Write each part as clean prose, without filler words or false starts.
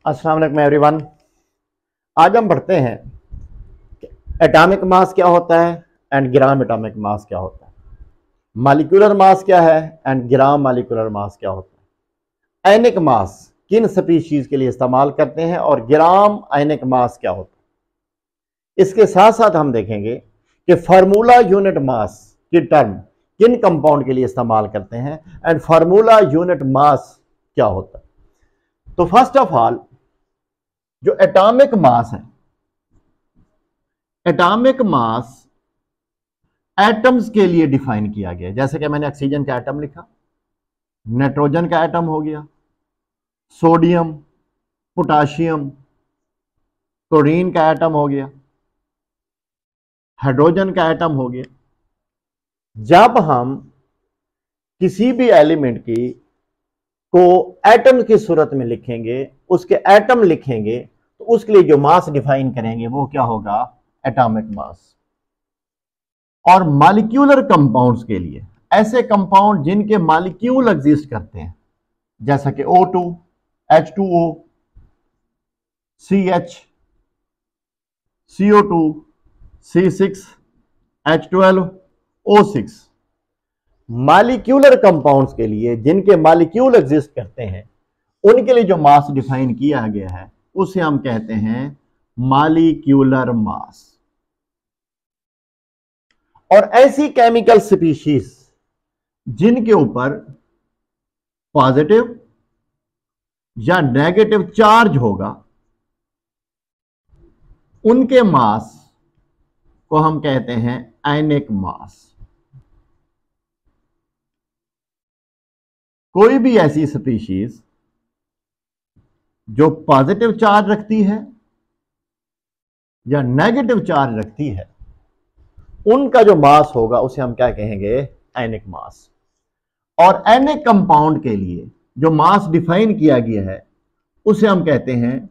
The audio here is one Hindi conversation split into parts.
अस्सलाम वालेकुम एवरीवन। आज हम पढ़ते हैं कि एटॉमिक मास क्या होता है एंड ग्राम एटॉमिक मास क्या होता है, मॉलिक्यूलर मास क्या है एंड ग्राम मॉलिक्यूलर मास क्या होता है, आयनिक मास किन स्पीशीज के लिए इस्तेमाल करते हैं और ग्राम आयनिक मास क्या होता है। इसके साथ साथ हम देखेंगे कि फार्मूला यूनिट मास की टर्म किन कंपाउंड के लिए इस्तेमाल करते हैं एंड फार्मूला यूनिट मास क्या होता है। तो फर्स्ट ऑफ ऑल जो एटॉमिक मास है, एटॉमिक मास एटम्स के लिए डिफाइन किया गया है। जैसे कि मैंने ऑक्सीजन का एटम लिखा, नाइट्रोजन का एटम हो गया, सोडियम, पोटाशियम, क्लोरीन का एटम हो गया, हाइड्रोजन का एटम हो गया। जब हम किसी भी एलिमेंट की को एटम की सूरत में लिखेंगे, उसके एटम लिखेंगे, तो उसके लिए जो मास डिफाइन करेंगे वो क्या होगा, एटॉमिक मास। और मॉलिक्यूलर कंपाउंड्स के लिए ऐसे कंपाउंड जिनके मॉलिक्यूल एग्जिस्ट करते हैं, जैसा कि O2, H2O, CH, CO2, C6, H12, O6, molecular compounds के लिए जिनके मॉलिक्यूल एग्जिस्ट करते हैं, उनके लिए जो मास डिफाइन किया गया है उसे हम कहते हैं मॉलिक्यूलर मास। और ऐसी केमिकल स्पीशीज जिनके ऊपर पॉजिटिव या नेगेटिव चार्ज होगा, उनके मास को हम कहते हैं आयनिक मास। कोई भी ऐसी स्पीशीज जो पॉजिटिव चार्ज रखती है या नेगेटिव चार्ज रखती है, उनका जो मास होगा उसे हम क्या कहेंगे, आयनिक मास। और आयनिक कंपाउंड के लिए जो मास डिफाइन किया गया है उसे हम कहते हैं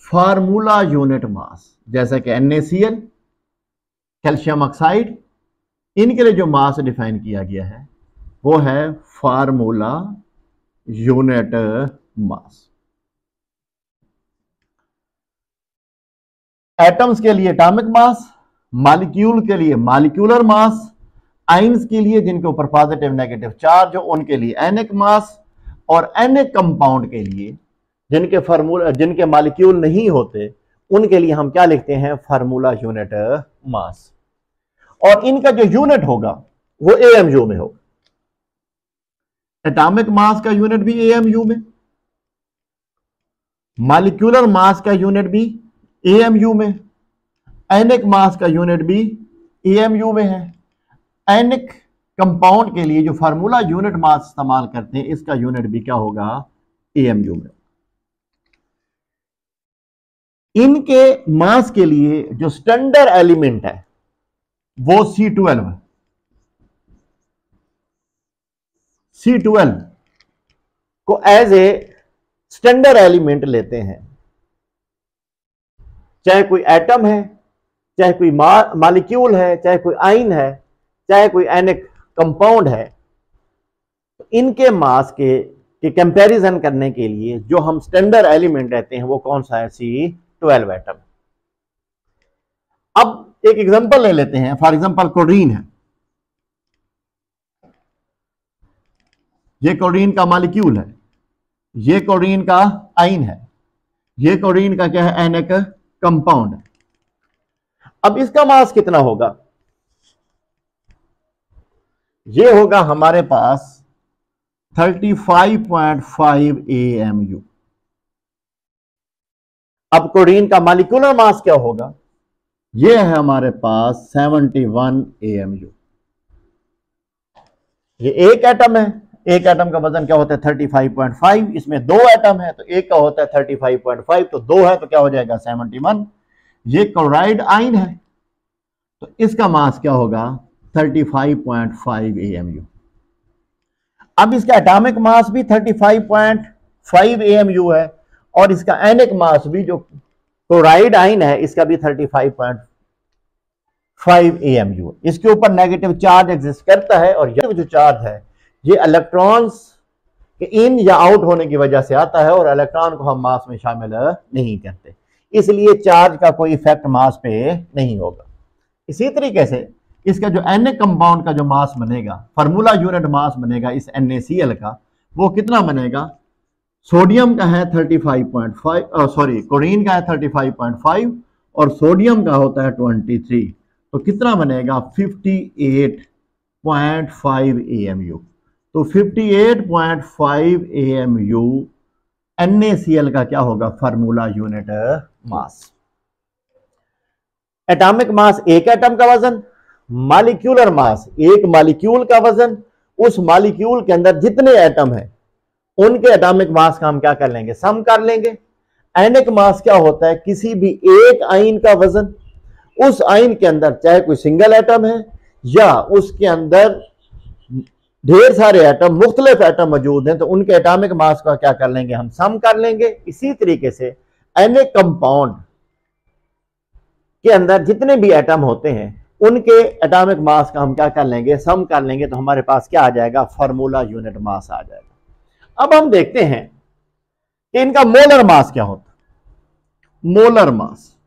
फार्मूला यूनिट मास। जैसा कि NaCl, कैल्शियम ऑक्साइड, इनके लिए जो मास डिफाइन किया गया है वो है फार्मूला यूनिट मास। एटम्स के लिए एटॉमिक मास, मॉलिक्यूल के लिए मॉलिक्यूलर मास, आइंस के लिए जिनके ऊपर पॉजिटिव नेगेटिव चार्ज हो उनके लिए आयनिक मास, और आयनिक कंपाउंड के लिए जिनके मॉलिक्यूल नहीं होते उनके लिए हम क्या लिखते हैं, फार्मूला यूनिट मास। और इनका जो यूनिट होगा वो AMU में होगा। एटॉमिक मास का यूनिट भी AMU में, मॉलिक्यूलर मास का यूनिट भी AMU में, आयनिक मास का यूनिट भी AMU में है। आयनिक कंपाउंड के लिए जो फार्मूला यूनिट मास इस्तेमाल करते हैं, इसका यूनिट भी क्या होगा, AMU में। इनके मास के लिए जो स्टैंडर्ड एलिमेंट है वो C12 है। C12 को एज ए स्टैंडर्ड एलिमेंट लेते हैं, चाहे कोई एटम है, चाहे कोई मॉलिक्यूल है, चाहे कोई आयन है, चाहे कोई आयनिक कंपाउंड है। तो इनके मास के कंपैरिजन करने के लिए जो हम स्टैंडर्ड एलिमेंट लेते हैं वो कौन सा है, C12 एटम। अब एक एग्जांपल ले लेते हैं। फॉर एग्जांपल क्लोरीन है, ये क्लोरीन का मॉलिक्यूल है, ये क्लोरीन का आयन है, ये क्लोरीन का क्या है, आयनिक कंपाउंड है। अब इसका मास कितना होगा, ये होगा हमारे पास 35.5 AMU। अब क्लोरीन का मॉलिक्यूलर मास क्या होगा, ये है हमारे पास 71 AMU। ये एक एटम है, एक एटम का वजन क्या होता है, 35.5। इसमें दो एटम है तो एक का होता है 35.5, तो दो है तो क्या हो जाएगा, 71। ये क्लोराइड आयन है तो इसका मास क्या होगा, 35.5 AMU। अब इसका एटॉमिक मास भी 35.5 AMU है और इसका आयनिक मास भी, जो क्लोराइड आयन है, इसका भी 35.5 AMU। इसके ऊपर नेगेटिव चार्ज एग्जिस्ट करता है और यह जो चार्ज है ये इलेक्ट्रॉन्स कि इन या आउट होने की वजह से आता है और इलेक्ट्रॉन को हम मास में शामिल नहीं करते, इसलिए चार्ज का कोई इफेक्ट मास पे नहीं होगा। इसी तरीके से इसका जो Na कंपाउंड का जो मास बनेगा, फार्मूला यूनिट मास बनेगा इस NaCl का, वो कितना बनेगा? सोडियम का है 35.5, सॉरी क्लोरीन का है 35.5 और सोडियम का होता है 23, तो कितना बनेगा? 58.5 AMU। तो 58.5 AMU NaCl का क्या होगा? फार्मूला यूनिट मास। एटॉमिक मास एक एटम का वजन, मॉलिक्यूलर मास एक मॉलिक्यूल का वजन, उस मॉलिक्यूल के अंदर जितने एटम हैं उनके एटॉमिक मास का हम क्या कर लेंगे? सम कर लेंगे। एनिक मास क्या होता है? किसी भी एक आयन का वजन, उस आयन के अंदर चाहे कोई सिंगल एटम है या उसके अंदर ढेर सारे एटम, मुख्तलिफ एटम मौजूद हैं, तो उनके एटॉमिक मास का क्या कर लेंगे? हम सम कर लेंगे। इसी तरीके से एनिक कंपाउंड के अंदर जितने भी एटम होते हैं उनके एटॉमिक मास का हम क्या कर लेंगे? सम कर लेंगे, तो हमारे पास क्या आ जाएगा? फार्मूला यूनिट मास आ जाएगा। अब हम देखते हैं कि इनका मोलर मास क्या होता है। मोलर मास,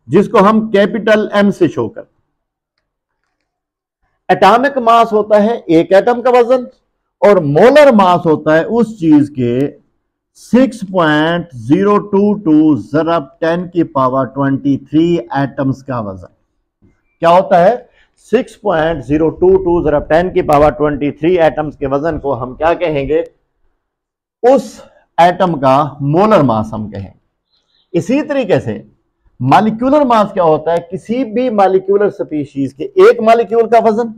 जिसको हम कैपिटल M से शो करते हैं। एटॉमिक मास होता है एक एटम का वजन और मोलर मास होता है उस चीज के 6.022 ज़रब 10 की पावर 23 एटम्स का वजन। क्या होता है? 6.022 ज़रब 10 की पावर 23 एटम्स के वजन को हम क्या कहेंगे? उस एटम का मोलर मास हम कहेंगे। इसी तरीके से मॉलिक्यूलर मास क्या होता है? किसी भी मॉलिक्यूलर स्पीशीज के एक मॉलिक्यूल का वजन,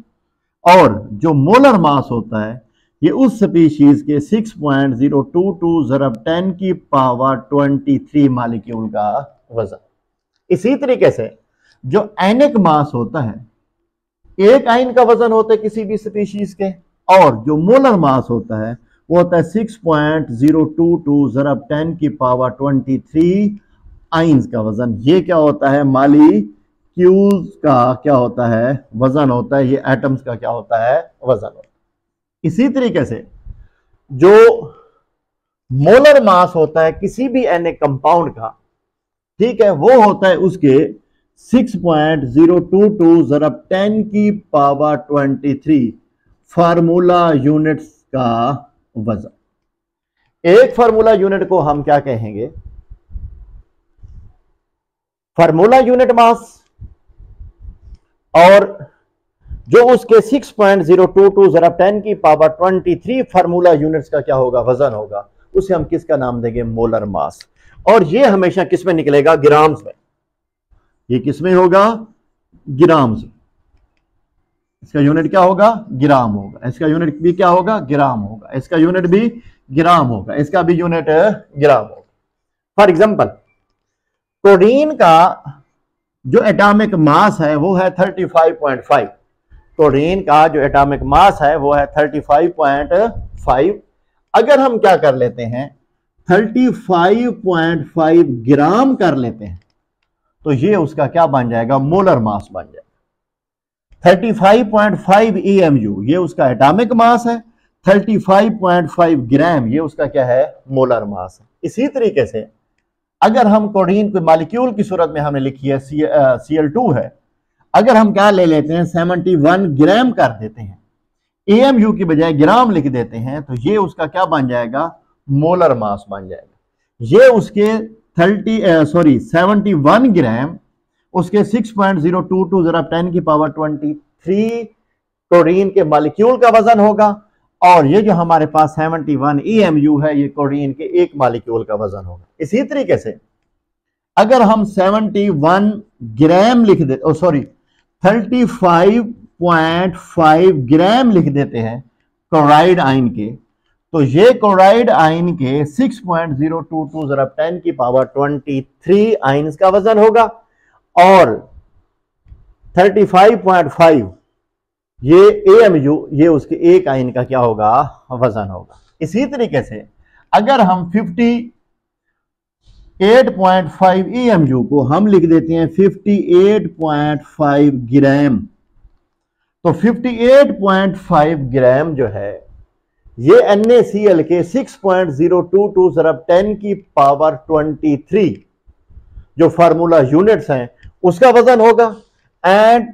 और जो मोलर मास होता है ये उस स्पीशीज के 6.022 ज़रब 10 की पावर 23 मॉलिक्यूल का वजन। इसी तरीके से जो एनिक मास होता है, एक आयन का वजन होता है किसी भी स्पीशीज के, और जो मोलर मास होता है वो होता है 6.022 ज़रब 10 की पावर 23 आइंस का वजन। ये क्या होता है? मॉलिक्यूल्स का क्या होता है? वजन होता है। ये एटम्स का क्या होता है? वजन होता है। इसी तरीके से जो मोलर मास होता है किसी भी एनिक कंपाउंड का, ठीक है, वो होता है उसके 6.022 ज़रब 10 की पावर 23 फार्मूला यूनिट्स का वजन। एक फार्मूला यूनिट को हम क्या कहेंगे? फार्मूला यूनिट मास, और जो उसके 6.022 ज़रब 10 की पावर 23 फार्मूला यूनिट्स का क्या होगा? वजन होगा, उसे हम किसका नाम देंगे? Molar mass. और ये हमेशा किस में निकलेगा? ग्राम्स में। ये किस में होगा? ग्राम्स। इसका यूनिट क्या होगा? ग्राम होगा। इसका यूनिट भी क्या होगा? ग्राम होगा। इसका यूनिट भी ग्राम होगा। इसका भी यूनिट ग्राम होगा। फॉर एग्जाम्पल, क्लोरीन का जो एटॉमिक मास है वो है 35.5। क्लोरीन का जो एटॉमिक मास है वो है 35.5। अगर हम क्या कर लेते हैं? 35.5 ग्राम कर लेते हैं, तो ये उसका क्या बन जाएगा? मोलर मास बन जाएगा। 35.5 EMU ये उसका एटॉमिक मास है, 35.5 ग्राम ये उसका क्या है? मोलर मास है। इसी तरीके से अगर हम क्लोरीन को मॉलिक्यूल की सूरत में हमने लिखी है Cl2 है, अगर हम क्या ले लेते हैं? 71 ग्राम कर देते हैं, AMU की बजाय ग्राम लिख देते हैं, तो ये उसका क्या बन जाएगा? मोलर मास बन जाएगा। ये उसके 71 ग्राम उसके 6.022 ज़रब 10 की पावर 23 क्लोरीन के मॉलिक्यूल का वजन होगा, और ये जो हमारे पास 71 EMU है ये क्लोरीन के एक मॉलिक्यूल का वजन होगा। इसी तरीके से अगर हम 71 ग्राम लिख दे, 35.5 ग्राम लिख देते हैं क्लोराइड आयन के, तो ये क्लोराइड आयन के 6.022 ज़रब 10 की पावर 23 आयन्स का वजन होगा, और 35.5 ये AMU ये उसके एक आयन का क्या होगा? वजन होगा। इसी तरीके से अगर हम 58.5 EMU को हम लिख देते हैं 58.5 ग्राम, तो 58.5 ग्राम जो है ये NaCl के 6.022 ज़रब 10 की पावर 23 जो फार्मूला यूनिट्स हैं उसका वजन होगा, एंड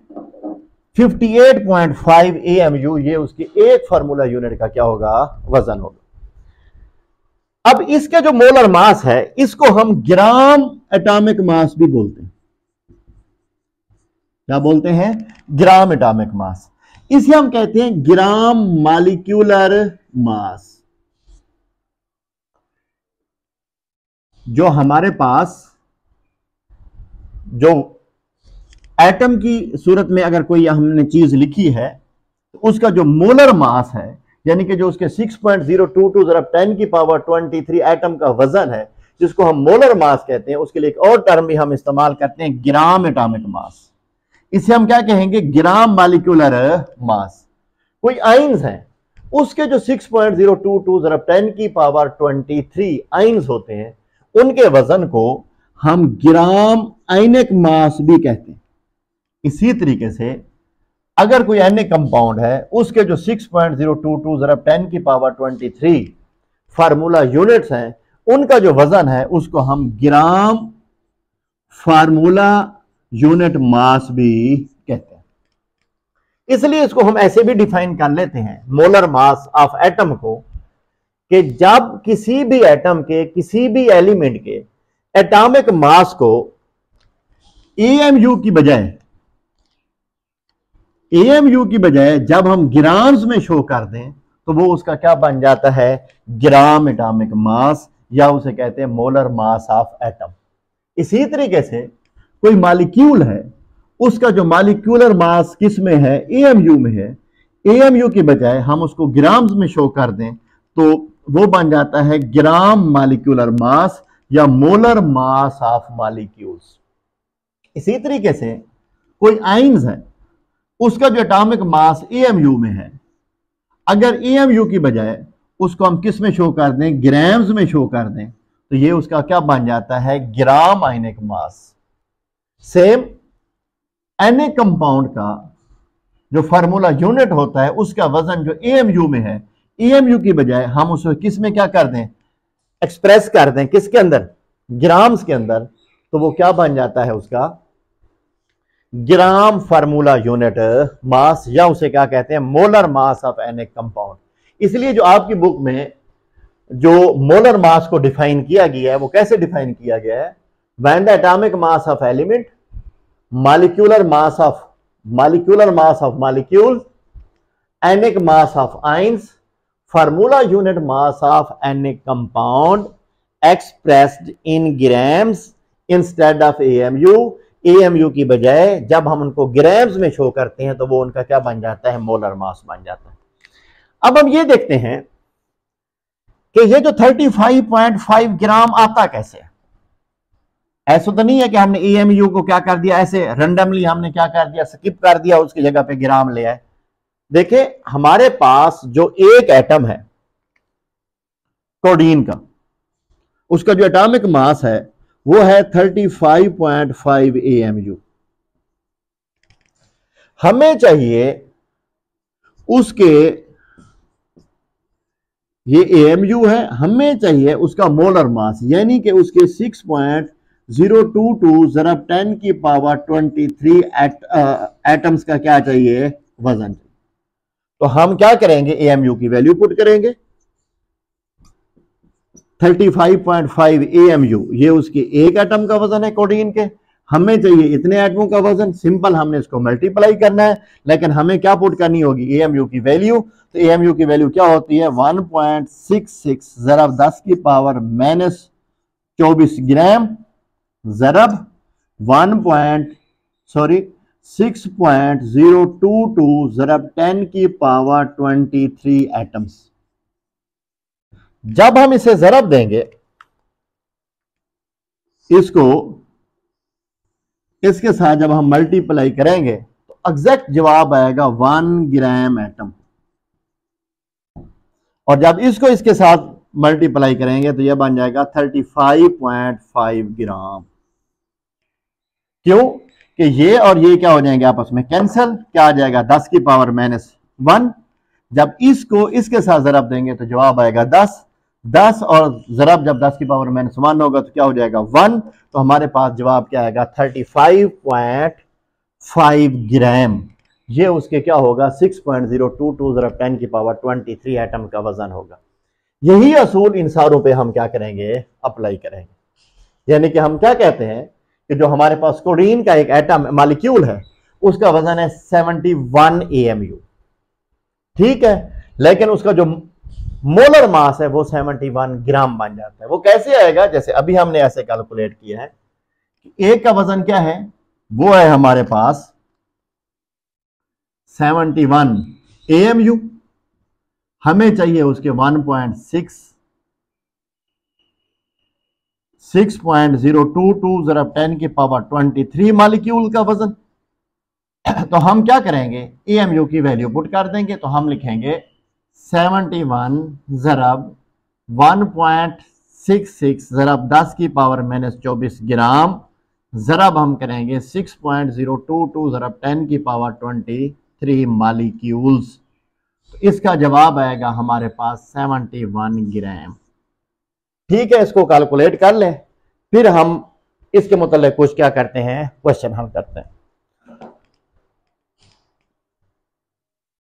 58.5 AMU ये उसकी एक फार्मूला यूनिट का क्या होगा, वजन होगा। अब इसके जो मोलर मास है इसको हम ग्राम एटॉमिक मास भी बोलते हैं। क्या बोलते हैं? Gram atomic mass. इसे हम कहते हैं ग्राम मॉलिक्यूलर मास। जो हमारे पास जो एटम की सूरत में अगर कोई हमने चीज लिखी है तो उसका जो मोलर मास है, यानी कि जो उसके 6.022 ज़रब 10 की पावर 23 एटम का वजन है, जिसको हम मोलर मास कहते हैं, उसके लिए एक और टर्म भी हम इस्तेमाल करते हैं, ग्राम एटॉमिक मास। इसे हम क्या कहेंगे? Gram molecular mass. कोई आइंस हैं, उसके जो 6.022 ज़रब 10 की पावर 23 आइंस होते हैं, उनके वजन को हम ग्राम आयनिक मास भी कहते हैं। इसी तरीके से अगर कोई अन्य कंपाउंड है, उसके जो 6.022 ज़रब 10 की पावर 23 फार्मूला यूनिट्स हैं, उनका जो वजन है उसको हम ग्राम फार्मूला यूनिट मास भी कहते हैं। इसलिए इसको हम ऐसे भी डिफाइन कर लेते हैं मोलर मास ऑफ एटम को, कि जब किसी भी एटम के, किसी भी एलिमेंट के एटॉमिक मास को AMU की बजाय जब हम ग्राम्स में शो कर दें तो वो उसका क्या बन जाता है? ग्राम एटॉमिक मास, या उसे कहते हैं मोलर मास ऑफ एटम। इसी तरीके से कोई मॉलिक्यूल है, उसका जो मॉलिक्यूलर मास किस में है? AMU में है। AMU की बजाय हम उसको ग्राम्स में शो कर दें तो वो बन जाता है ग्राम मॉलिक्यूलर मास या मोलर मास ऑफ मॉलिक्यूल्स। इसी तरीके से कोई आइंस है, उसका जो एटॉमिक मास AMU में है, अगर AMU की बजाय उसको हम किस में शो कर दें? ग्राम्स में शो कर दें, तो ये उसका क्या बन जाता है? ग्राम आयनिक मास। सेम Na कंपाउंड का जो फार्मूला यूनिट होता है, उसका वजन जो AMU में है, AMU की बजाय हम उसे किस में क्या कर दें? एक्सप्रेस कर दें, किसके अंदर? ग्राम्स के अंदर, तो वो क्या बन जाता है? उसका ग्राम फार्मूला यूनिट मास, या उसे क्या कहते हैं? Molar mass of an compound. इसलिए जो आपकी बुक में जो मोलर मास को डिफाइन किया गया है, वो कैसे डिफाइन किया गया है? When the atomic mass of element, molecular mass of molecule, ionic mass of ions, formula unit mass of ionic compound expressed in grams instead of AMU। AMU की बजाय जब हम उनको ग्राम्स में शो करते हैं तो वो उनका क्या बन जाता है? मोलर मास बन जाता है। अब हम ये देखते हैं कि ये जो 35.5 ग्राम आता कैसे? ऐसा तो नहीं है कि हमने AMU को क्या कर दिया, ऐसे रैंडमली हमने क्या कर दिया, स्किप कर दिया, उसकी जगह पे ग्राम ले आए। देखिए हमारे पास जो एक एटम है कोडीन का, उसका जो एटॉमिक मास है वो है 35.5 AMU। हमें चाहिए उसके, ये AMU है, हमें चाहिए उसका मोलर मास, यानी कि उसके 6.022 ज़रब 10 की पावर 23 एटम्स का क्या चाहिए? वजन। तो हम क्या करेंगे? AMU की वैल्यू पुट करेंगे, 35.5 AMU, ये उसके एक एटम का वजन है कोडीन के। हमें चाहिए इतने एटमों का वजन, सिंपल हमने इसको मल्टीप्लाई करना है, लेकिन हमें क्या पुट करनी होगी? AMU की वैल्यू। तो AMU की वैल्यू क्या होती है? 1.66 ज़रब 10 की पावर -24 ग्राम ज़रब 6.022 ज़रब 10 की पावर 23 एटम्स। जब हम इसे ज़रब देंगे, इसको इसके साथ जब हम मल्टीप्लाई करेंगे तो एग्जैक्ट जवाब आएगा 1 ग्राम एटम। और जब इसको इसके साथ मल्टीप्लाई करेंगे तो यह बन जाएगा 35.5 ग्राम। क्यों? कि ये और ये क्या हो जाएंगे आपस में कैंसिल, क्या आ जाएगा 10 की पावर -1। जब इसको इसके साथ ज़रब देंगे तो जवाब आएगा 10। 10 और ज़रब जब 10 की पावर -1 होगा तो क्या हो जाएगा 1। तो हमारे पास जवाब क्या आएगा 35.5 ग्राम। ये उसके क्या होगा 6.022 ज़रब 10 की पावर 23 एटम का वजन होगा। यही असूल इन सारों पे हम क्या करेंगे अप्लाई करेंगे। यानी कि हम क्या कहते हैं कि जो हमारे पास क्लोरीन का एक एटम मॉलिक्यूल है उसका वजन है 71 AMU, ठीक है, लेकिन उसका जो मोलर मास है वो 71 ग्राम बन जाता है। वो कैसे आएगा, जैसे अभी हमने ऐसे कैलकुलेट किया है कि एक का वजन क्या है, वो है हमारे पास 71 AMU, हमें चाहिए उसके 6.022 ज़रब 10 की पावर 23 मॉलिक्यूल का वजन। तो हम क्या करेंगे AMU की वैल्यू पुट कर देंगे, तो हम लिखेंगे 71 ज़रब 1.66 ज़रब 10 की पावर -24 ग्राम ज़रब हम करेंगे 6.022 ज़रब 10 की पावर 23 मॉलिक्यूल्स। तो इसका जवाब आएगा हमारे पास 71 ग्राम। ठीक है, इसको कैलकुलेट कर लें, फिर हम इसके मुताल्लिक कुछ क्या करते हैं क्वेश्चन हल करते हैं।